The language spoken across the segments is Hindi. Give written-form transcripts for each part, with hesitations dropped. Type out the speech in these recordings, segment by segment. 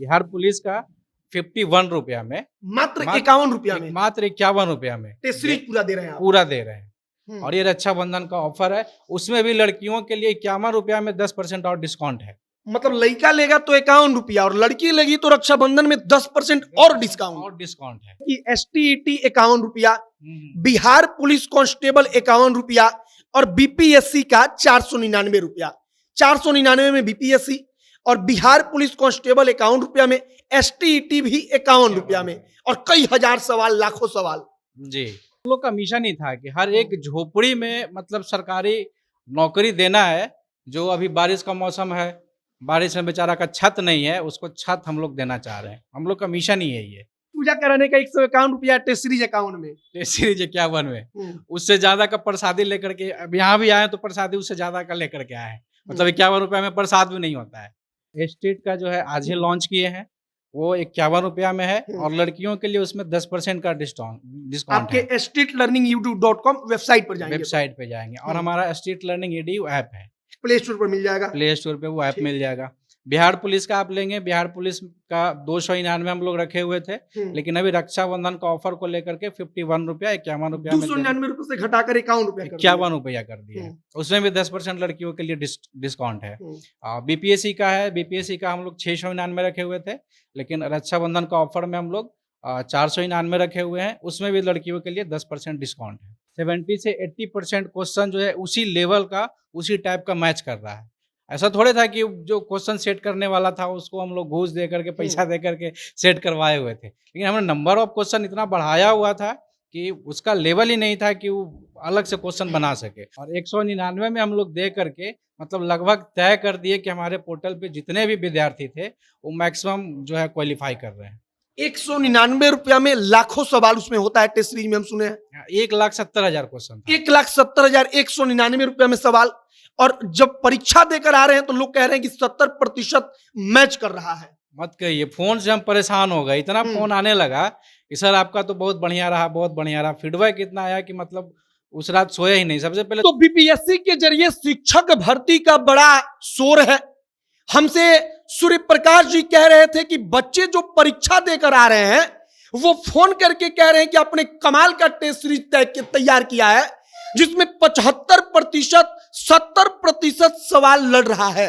बिहार पुलिस का 51 रुपया में मात्र मात्र 51 रुपया में मात्र 51 रुपया में टेस्ट सीरीज पूरा दे रहे हैं आप। पूरा दे रहे हैं। हम्म। और ये रक्षाबंधन का ऑफर है, उसमें भी लड़कियों के लिए 51 रुपया में 10% और डिस्काउंट है। मतलब लड़का लेगा तो 51 रुपया और लड़की लेगी तो रक्षाबंधन में 10% और डिस्काउंट है। कि STET 51 रुपया, हम्म। बिहार पुलिस कांस्टेबल 51 रुपया और BPSC का 499 रुपया। 499 में BPSC और बिहार पुलिस कांस्टेबल 51 रुपया में, STET भी 51 रुपया में, और कई हजार सवाल, लाखों सवाल। जी, हम लोग का मिशन ही था कि हर एक झोपड़ी में मतलब सरकारी नौकरी देना है। जो अभी बारिश का मौसम है, बारिश में बेचारा का छत नहीं है, उसको छत हम लोग देना चाह रहे हैं। हम लोग का मिशन ही यही है। पूजा कराने का 151 रुपया टेस्ट सीरीज अकाउंट में, टेस्ट सीरीज 51 में उससे ज्यादा का प्रसादी लेकर के अब यहाँ भी आए तो प्रसादी उससे ज्यादा का लेकर के आए हैं। मतलब 51 रुपया में प्रसाद भी नहीं होता है। स्टेट का जो है आज ही लॉन्च किए हैं, वो 51 रुपया में है और लड़कियों के लिए उसमें 10% का डिस्काउंट आपके है। streetlearningyou.com वेबसाइट पर जाएंगे, वेबसाइट पे जाएंगे और हमारा स्ट्रीट लर्निंग EDU ऐप है, प्ले स्टोर पर मिल जाएगा। प्ले स्टोर पे वो ऐप मिल जाएगा। बिहार पुलिस का आप लेंगे, बिहार पुलिस का 299 हम लोग रखे हुए थे, लेकिन अभी रक्षाबंधन का ऑफर को लेकर के 51 रुपया 51 रुपया 299 रुपए से घटाकर 51 रुपया 51 रुपया कर दिया। उसमें भी 10% लड़कियों के लिए डिस्काउंट है। BPSC का है, BPSC का हम लोग 699 रखे हुए थे, लेकिन रक्षाबंधन का ऑफर में हम लोग 499 रखे हुए हैं। उसमें भी लड़कियों के लिए 10% डिस्काउंट है। 70 से 80% क्वेश्चन जो है उसी लेवल का, उसी टाइप का मैच कर रहा है। ऐसा थोड़े था कि जो क्वेश्चन सेट करने वाला था उसको हम लोग घूस दे करके, पैसा दे करके सेट करवाए हुए थे, लेकिन हमने नंबर ऑफ क्वेश्चन इतना बढ़ाया हुआ था कि उसका लेवल ही नहीं था कि वो अलग से क्वेश्चन बना सके। और 199 में हम लोग दे करके मतलब लगभग तय कर दिए कि हमारे पोर्टल पे जितने भी विद्यार्थी थे वो मैक्सिमम जो है क्वालिफाई कर रहे हैं। 199 रुपया में लाखों सवाल उसमें होता है टेस्ट सीरीज में, हम सुने हैं 1,70,000 क्वेश्चन, 1,70,000 199 रुपया में सवाल। और जब परीक्षा देकर आ रहे हैं तो लोग कह रहे हैं कि 70% मैच कर रहा है। मत कहिए, फोन से हम परेशान हो गए, इतना फोन आने लगा कि सर आपका तो बहुत बढ़िया रहा, बहुत बढ़िया रहा। फीडबैक इतना आया कि मतलब उस रात सोया ही नहीं। सबसे पहले तो BPSC के जरिए शिक्षक भर्ती का बड़ा शोर है। हमसे सूर्य प्रकाश जी कह रहे थे कि बच्चे जो परीक्षा देकर आ रहे हैं वो फोन करके कह रहे हैं कि आपने कमाल का टेस्ट सीरीज तैयार किया है जिसमें 75% 70% सवाल लड़ रहा है।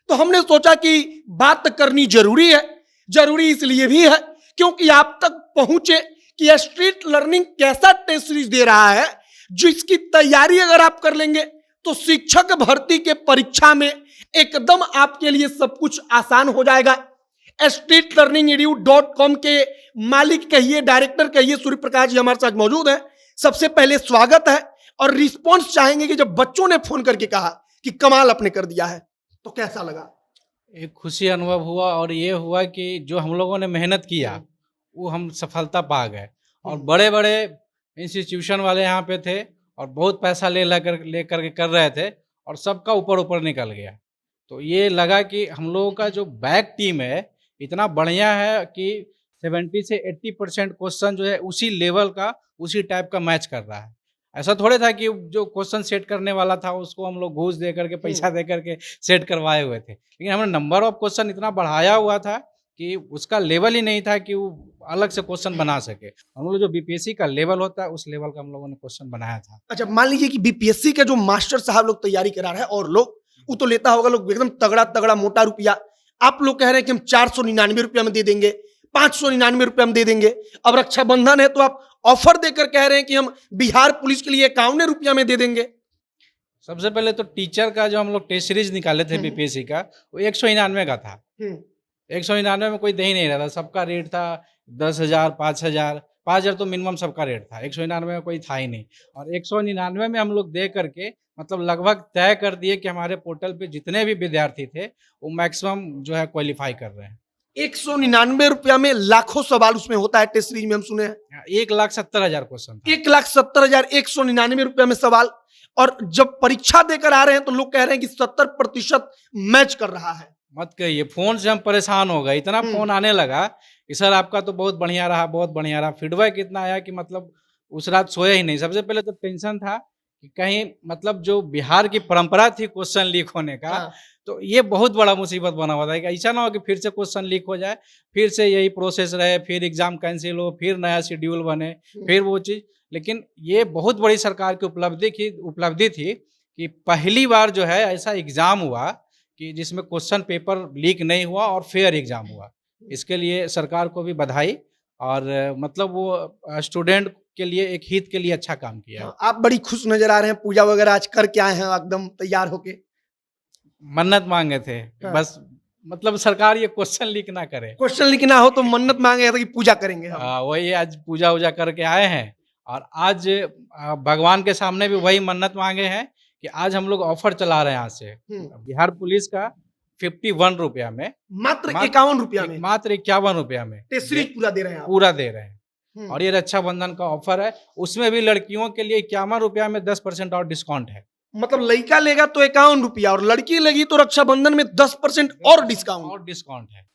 तो हमने सोचा कि बात करनी जरूरी है। जरूरी इसलिए भी है क्योंकि आप तक पहुंचे कि स्ट्रीट लर्निंग कैसा टेस्ट सीरीज दे रहा है, जिसकी तैयारी अगर आप कर लेंगे तो शिक्षक भर्ती के परीक्षा में एकदम आपके लिए सब कुछ आसान हो जाएगा। streetlearningedu.com के मालिक कहिए, डायरेक्टर कहिए, सूर्य प्रकाश जी हमारे साथ मौजूद हैं। सबसे पहले स्वागत है और रिस्पॉन्स चाहेंगे कि जब बच्चों ने फोन करके कहा कि कमाल आपने कर दिया है तो कैसा लगा? एक खुशी अनुभव हुआ और ये हुआ कि जो हम लोगों ने मेहनत किया वो हम सफलता पा गए। और बड़े बड़े इंस्टीट्यूशन वाले यहाँ पे थे और बहुत पैसा लेकर के कर रहे थे और सबका ऊपर ऊपर निकल गया। तो ये लगा कि हम लोगों का जो बैक टीम है इतना बढ़िया है कि 70 से 80% क्वेश्चन जो है उसी लेवल का, उसी टाइप का मैच कर रहा है। ऐसा थोड़े था कि जो क्वेश्चन सेट करने वाला था उसको हम लोग घूस दे करके, पैसा दे करके सेट करवाए हुए थे, लेकिन हमने नंबर ऑफ क्वेश्चन इतना बढ़ाया हुआ था कि उसका लेवल ही नहीं था कि वो अलग से क्वेश्चन बना सके। हम लोग जो BPSC का लेवल होता है उस लेवल का हम लोगों ने क्वेश्चन बनाया था। अच्छा, मान लीजिए कि BPSC का जो मास्टर साहब लोग तैयारी करा रहे हैं और लोग वो तो लेता होगा लोग एकदम तगड़ा तगड़ा मोटा रुपया, आप लोग कह रहे हैं कि हम 499 रुपया में दे देंगे, 599 रुपया में दे देंगे। अब रक्षाबंधन है तो आप ऑफर देकर कह रहे हैं कि हम बिहार पुलिस के लिए 51 रुपया में दे देंगे। सबसे पहले तो टीचर का जो हम लोग टेस्ट सीरीज निकाले थे BPSC का वो 199 का था। 199 में कोई दे ही नहीं रहा था, सबका रेट था 10,000 5,000 5,000 तो मिनिमम सबका रेट था। 199 में कोई था ही नहीं और 199 में हम लोग दे करके मतलब लगभग तय कर दिए कि हमारे पोर्टल पे जितने भी विद्यार्थी थे वो मैक्सिमम जो है क्वालिफाई कर रहे हैं। 199 रुपया में लाखों सवाल उसमें होता है टेस्ट सीरीज में, हम सुने हैं 1,70,000 क्वेश्चन, 1,70,000 199 रुपया में सवाल। और जब परीक्षा देकर आ रहे हैं तो लोग कह रहे हैं कि 70% मैच कर रहा है। मत कहिए, फोन से हम परेशान हो गए, इतना फोन आने लगा कि सर आपका तो बहुत बढ़िया रहा, बहुत बढ़िया रहा। फीडबैक इतना आया कि मतलब उस रात सोया ही नहीं। सबसे पहले तो टेंशन था कि कहीं मतलब जो बिहार की परंपरा थी क्वेश्चन लीक होने का, तो ये बहुत बड़ा मुसीबत बना हुआ था कि ऐसा ना हो कि फिर से क्वेश्चन लीक हो जाए, फिर से यही प्रोसेस रहे, फिर एग्ज़ाम कैंसिल हो, फिर नया शेड्यूल बने, फिर वो चीज़। लेकिन ये बहुत बड़ी सरकार की उपलब्धि थी कि पहली बार जो है ऐसा एग्ज़ाम हुआ कि जिसमें क्वेश्चन पेपर लीक नहीं हुआ और फेयर एग्ज़ाम हुआ। इसके लिए सरकार को भी बधाई, और मतलब वो स्टूडेंट के लिए एक हित के लिए अच्छा काम किया। हाँ, आप बड़ी खुश नजर आ रहे हैं, पूजा वगैरह आज करके आए हैं एकदम तैयार होके। मन्नत मांगे थे, हाँ। बस मतलब सरकार ये क्वेश्चन लीक ना करे। क्वेश्चन लिखना हो तो मन्नत मांगे था कि पूजा करेंगे हम। वही आज पूजा वूजा करके आए हैं, और आज भगवान के सामने भी वही मन्नत मांगे हैं कि आज हम लोग ऑफर चला रहे हैं आज से बिहार पुलिस का 51 रुपया में, मात्र 51 रुपया में मात्र 51 रुपया में टेस्ट सीरीज पूरा दे रहे हैं आप। पूरा दे रहे हैं। हम्म। और ये रक्षाबंधन का ऑफर है, उसमें भी लड़कियों के लिए 51 रुपया में 10% और डिस्काउंट है। मतलब लड़का लेगा तो 51 रुपया और लड़की लेगी तो रक्षाबंधन में 10% और डिस्काउंट है।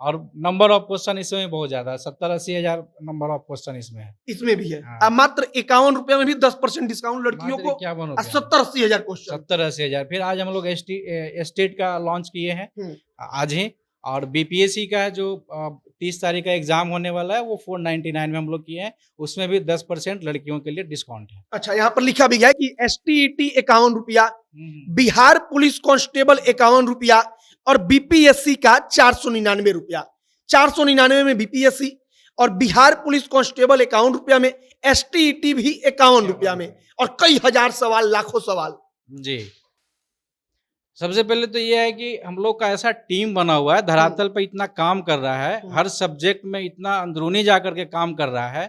और नंबर ऑफ क्वेश्चन इसमें बहुत ज्यादा है, 70-80 हजार नंबर ऑफ क्वेश्चन इसमें है। इसमें भी है। हाँ। मात्र 51 रुपया में भी 10% डिस्काउंट लड़कियों को, 70-80 हजार क्वेश्चन। 70-80 हजार। फिर आज हम लोग स्टेट का लॉन्च किए हैं आज ही, और बीपीएससी का जो 30 तारीख का एग्जाम होने वाला है वो 499 में हम लोग किए हैं, उसमें भी 10% लड़कियों के लिए डिस्काउंट है। अच्छा, यहाँ पर लिखा भी गया है कि STET 51 रुपया, बिहार पुलिस कांस्टेबल 51 रुपया और बीपीएससी का 499 रुपया। 499 में बीपीएससी और बिहार पुलिस कांस्टेबल 51 रुपया में, STET भी 51 रुपया में, और कई हजार सवाल, लाखों सवाल। जी, सबसे पहले तो ये है कि हम लोग का ऐसा टीम बना हुआ है, धरातल पे इतना काम कर रहा है, हर सब्जेक्ट में इतना अंदरूनी जा करके काम कर रहा है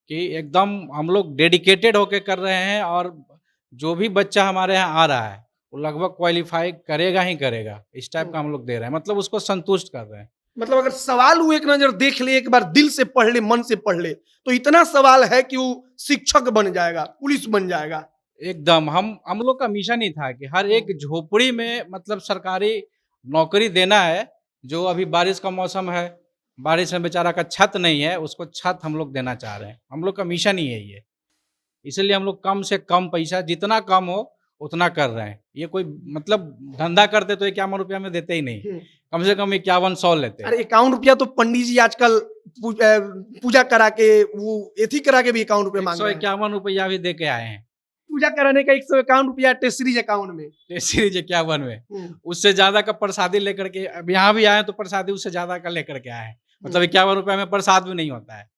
कि एकदम हम लोग डेडिकेटेड होके कर रहे हैं, और जो भी बच्चा हमारे यहाँ आ रहा है वो लगभग क्वालिफाई करेगा ही करेगा, इस टाइप का हम लोग दे रहे हैं, मतलब उसको संतुष्ट कर रहे हैं। मतलब अगर सवाल वो एक नजर देख ले, एक बार दिल से पढ़ ले, मन से पढ़ ले, तो इतना सवाल है कि वो शिक्षक बन जाएगा, पुलिस बन जाएगा। एकदम हम लोग का मिशन ही था कि हर एक झोपड़ी में मतलब सरकारी नौकरी देना है। जो अभी बारिश का मौसम है, बारिश में बेचारा का छत नहीं है, उसको छत हम लोग देना चाह रहे हैं। हम लोग का मिशन ही है ये, इसलिए हम लोग कम से कम पैसा, जितना कम हो उतना कर रहे हैं। ये कोई मतलब धंधा करते तो 51 रुपया में देते ही नहीं, कम से कम 5100 लेते। अरे 51 रुपया तो पंडित जी आजकल पूजा करा के, वो एथी करा के भी 51 रुपया मांग रहे हैं। 151 रुपया भी दे के आए हैं। पूजा कराने का 151 रुपया टेस्ट सीरीज अकाउंट में, टेस्ट सीरीज 51 में, उससे ज्यादा का प्रसादी लेकर के अब यहाँ भी आए तो प्रसादी उससे ज्यादा का लेकर के आए, मतलब 51 रुपया में प्रसाद भी नहीं होता है,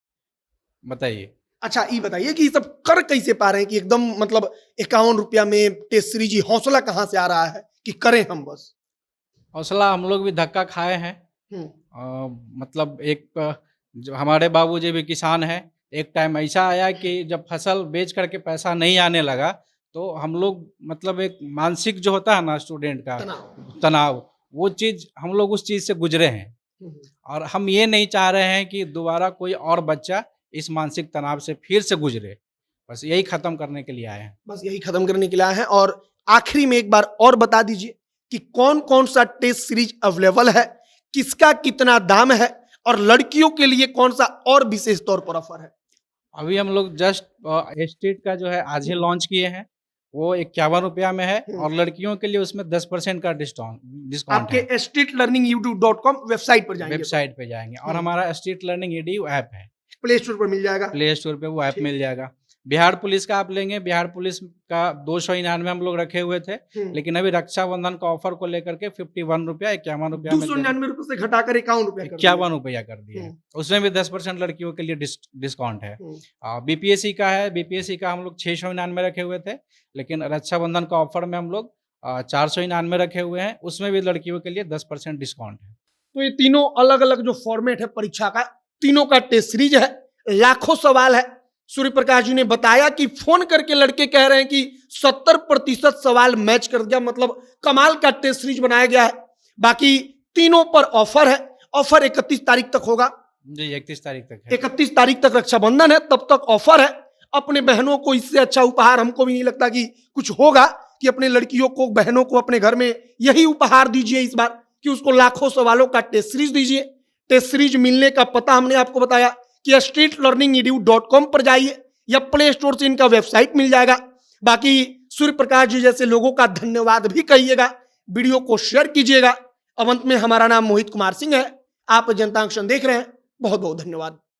बताइए। अच्छा, ये बताइए कि ये सब कर कैसे पा रहे हैं कि एकदम मतलब 51 रुपया में टेस्ट सीरीज, हौसला कहाँ से आ रहा है कि करें हम? बस हौसला हम लोग भी धक्का खाए हैं। मतलब एक जो हमारे बाबूजी भी किसान है, एक टाइम ऐसा आया कि जब फसल बेच करके पैसा नहीं आने लगा तो हम लोग मतलब एक मानसिक जो होता है ना स्टूडेंट का तनाव, वो चीज़ हम लोग उस चीज़ से गुजरे हैं, और हम ये नहीं चाह रहे हैं कि दोबारा कोई और बच्चा इस मानसिक तनाव से फिर से गुजरे। बस यही खत्म करने के लिए आए हैं। बस यही खत्म करने के लिए आए हैं। और आखिरी में एक बार और बता दीजिए कि कौन कौन सा टेस्ट सीरीज अवेलेबल है, किसका कितना दाम है, और लड़कियों के लिए कौन सा और विशेष तौर पर ऑफर है? अभी हम लोग जस्ट स्टेट का जो है आज ही लॉन्च किए हैं, वो 51 रुपया में है, और लड़कियों के लिए उसमें 10% का डिस्काउंट आपके stateLearningEdu.com वेबसाइट पर जाएंगे, वेबसाइट पे जाएंगे, और हमारा स्टेट लर्निंग EDU ऐप है, प्ले स्टोर पर मिल जाएगा। प्ले स्टोर पे वो ऐप मिल जाएगा। बिहार पुलिस का आप लेंगे, बिहार पुलिस का 299 हम लोग रखे हुए थे, लेकिन अभी रक्षाबंधन का ऑफर को लेकर के 51 रुपया 51 रुपया 299 रुपये से घटाकर 51 रुपया 51 रुपया कर दिए। उसमें भी 10% लड़कियों के लिए डिस्काउंट है। बीपीएससी का है, बीपीएससी का हम लोग 699 रखे हुए थे, लेकिन रक्षाबंधन का ऑफर में हम लोग 499 रखे हुए हैं, उसमें भी लड़कियों के लिए 10% डिस्काउंट है। तो ये तीनों अलग अलग जो फॉर्मेट है परीक्षा का, तीनों का टेस्ट सीरीज है, लाखों सवाल है। सूर्य प्रकाश जी ने बताया कि फोन करके लड़के कह रहे हैं कि 70% सवाल मैच कर दिया, मतलब कमाल का टेस्ट सीरीज बनाया गया है। बाकी तीनों पर ऑफर है, ऑफर 31 तारीख तक होगा जी, 31 तारीख तक है। 31 तारीख तक रक्षाबंधन है, तब तक ऑफर है। अपने बहनों को इससे अच्छा उपहार हमको भी नहीं लगता कि कुछ होगा, कि अपने लड़कियों को, बहनों को अपने घर में यही उपहार दीजिए इस बार, कि उसको लाखों सवालों का टेस्ट सीरीज दीजिए। टेस्ट सीरीज मिलने का पता हमने आपको बताया कि stateLearningEdu.com पर जाइए, या प्ले स्टोर से इनका वेबसाइट मिल जाएगा। बाकी सूर्य प्रकाश जी जैसे लोगों का धन्यवाद भी कहिएगा, वीडियो को शेयर कीजिएगा। अब अंत में हमारा नाम मोहित कुमार सिंह है, आप जनता एक्शन देख रहे हैं। बहुत बहुत धन्यवाद।